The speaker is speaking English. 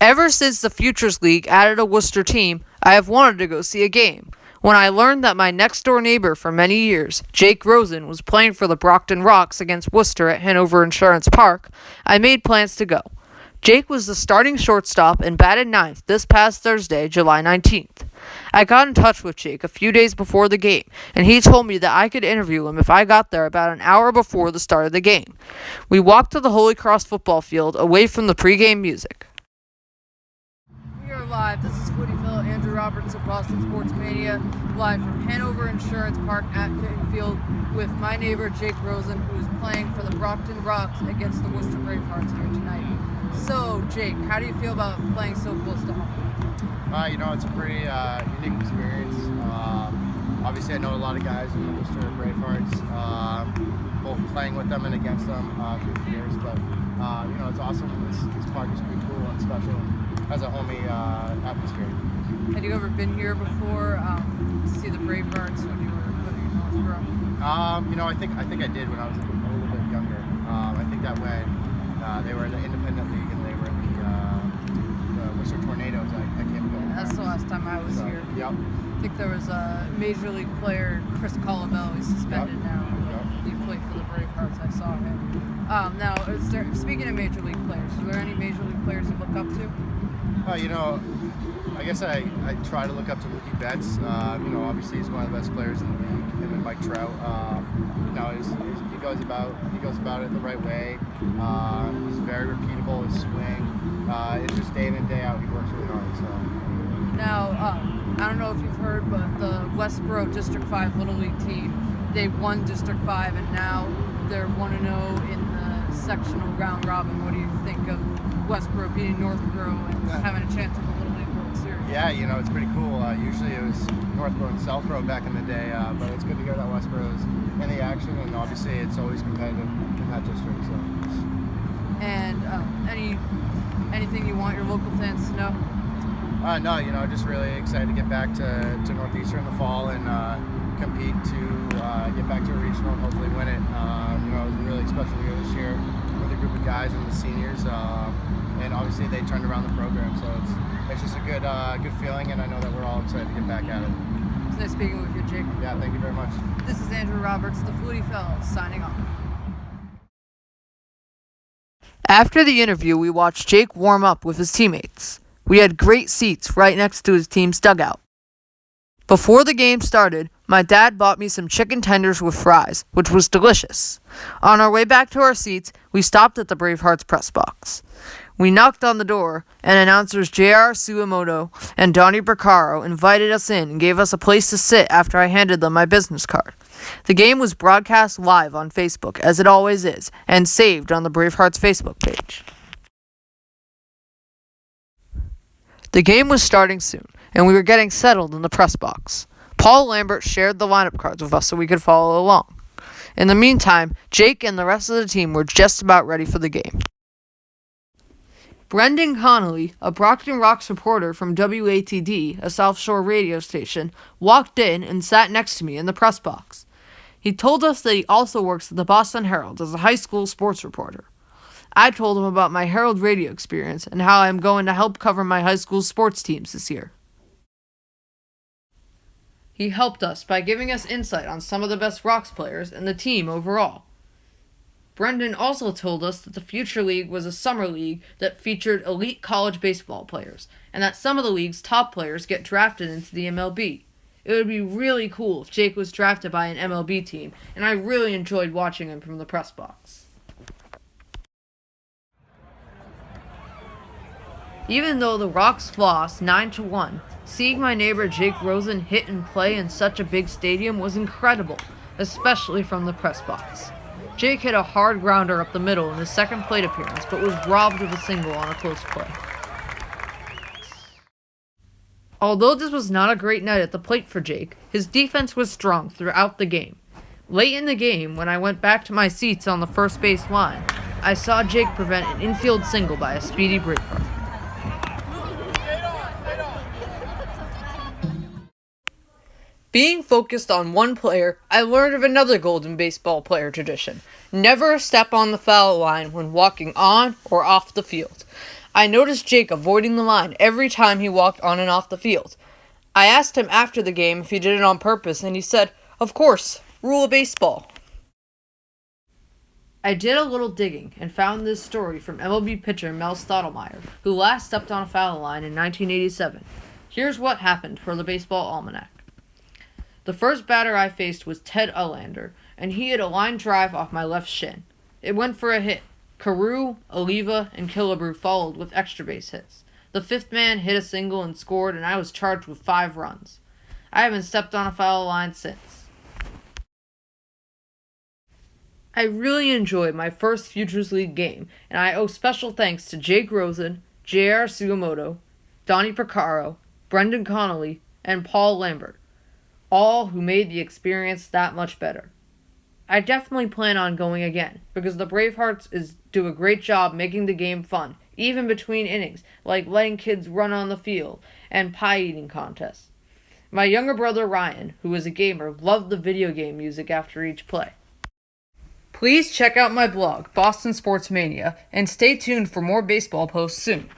Ever since the Futures League added a Worcester team, I have wanted to go see a game. When I learned that my next-door neighbor for many years, Jake Rosen, was playing for the Brockton Rox against Worcester at Hanover Insurance Park, I made plans to go. Jake was the starting shortstop and batted ninth this past Thursday, July 19th. I got in touch with Jake a few days before the game, and he told me that I could interview him if I got there about an hour before the start of the game. We walked to the Holy Cross football field away from the pregame music. We are live. This is Flutie Fellow Andrew Roberts of Boston Sports Mania, live from Hanover Insurance Park at Fitton Field with my neighbor Jake Rosen, who is playing for the Brockton Rox against the Worcester Bravehearts here tonight. So, Jake, how do you feel about playing so close to home? It's a pretty unique experience. Obviously, I know a lot of guys in the Worcester Bravehearts, both playing with them and against them through the years. But it's awesome. This park is pretty cool and special. Has a homey atmosphere. Had you ever been here before to see the Bravehearts when you were living in Northborough? I think I did when I was a little bit younger. I think that when they were in the Independent League and they were in the Worcester Tornadoes, I came to. That's the last time I was here. Yep. I think there was a Major League player, Chris Colabello. He's suspended now. He played for the Bravehearts. I saw him. Now, speaking of Major League players, are there any Major League players you look up to? I guess I try to look up to Mookie Betts. Obviously he's one of the best players in the league. Him and Mike Trout. He goes about it the right way. He's very repeatable. His swing. It's just day in and day out. He works really hard. So. Now, I don't know if you've heard, but the Westboro District 5 Little League team, they won District 5, and now they're 1-0 in the sectional round robin. What do you think of Westboro beating Northborough and having a chance at the Little League World Series? Yeah, it's pretty cool. Usually it was Northborough and Southborough back in the day, but it's good to hear that Westboro's in the action, and obviously it's always competitive in that district. So. And anything you want your local fans to know? No, just really excited to get back to Northeastern in the fall and compete to get back to a regional and hopefully win it. It was a really special year this year with a group of guys and the seniors, and obviously they turned around the program, so it's just a good feeling, and I know that we're all excited to get back at it. It's nice speaking with you, Jake. Yeah, thank you very much. This is Andrew Roberts, the Flutie Fellow, signing off. After the interview, we watched Jake warm up with his teammates. We had great seats right next to his team's dugout. Before the game started, my dad bought me some chicken tenders with fries, which was delicious. On our way back to our seats, we stopped at the Bravehearts press box. We knocked on the door, and announcers J.R. Suwamoto and Donnie Braccaro invited us in and gave us a place to sit after I handed them my business card. The game was broadcast live on Facebook, as it always is, and saved on the Bravehearts Facebook page. The game was starting soon, and we were getting settled in the press box. Paul Lambert shared the lineup cards with us so we could follow along. In the meantime, Jake and the rest of the team were just about ready for the game. Brendan Connolly, a Brockton Rox reporter from WATD, a South Shore radio station, walked in and sat next to me in the press box. He told us that he also works at the Boston Herald as a high school sports reporter. I told him about my Herald radio experience and how I am going to help cover my high school sports teams this year. He helped us by giving us insight on some of the best Rox players and the team overall. Brendan also told us that the Future League was a summer league that featured elite college baseball players, and that some of the league's top players get drafted into the MLB. It would be really cool if Jake was drafted by an MLB team, and I really enjoyed watching him from the press box. Even though the Rox lost 9-1, seeing my neighbor Jake Rosen hit and play in such a big stadium was incredible, especially from the press box. Jake hit a hard grounder up the middle in his second plate appearance, but was robbed of a single on a close play. Although this was not a great night at the plate for Jake, his defense was strong throughout the game. Late in the game, when I went back to my seats on the first base line, I saw Jake prevent an infield single by a speedy Braveheart. Being focused on one player, I learned of another golden baseball player tradition. Never step on the foul line when walking on or off the field. I noticed Jake avoiding the line every time he walked on and off the field. I asked him after the game if he did it on purpose, and he said, "Of course, rule of baseball." I did a little digging and found this story from MLB pitcher Mel Stottlemyre, who last stepped on a foul line in 1987. Here's what happened for the Baseball Almanac. The first batter I faced was Ted Ullander, and he hit a line drive off my left shin. It went for a hit. Carew, Oliva, and Killebrew followed with extra base hits. The fifth man hit a single and scored, and I was charged with 5 runs. I haven't stepped on a foul line since. I really enjoyed my first Futures League game, and I owe special thanks to Jake Rosen, J.R. Sugimoto, Donnie Percaro, Brendan Connolly, and Paul Lambert, all who made the experience that much better. I definitely plan on going again, because the Bravehearts do a great job making the game fun, even between innings, like letting kids run on the field, and pie-eating contests. My younger brother Ryan, who is a gamer, loved the video game music after each play. Please check out my blog, Boston Sports Mania, and stay tuned for more baseball posts soon.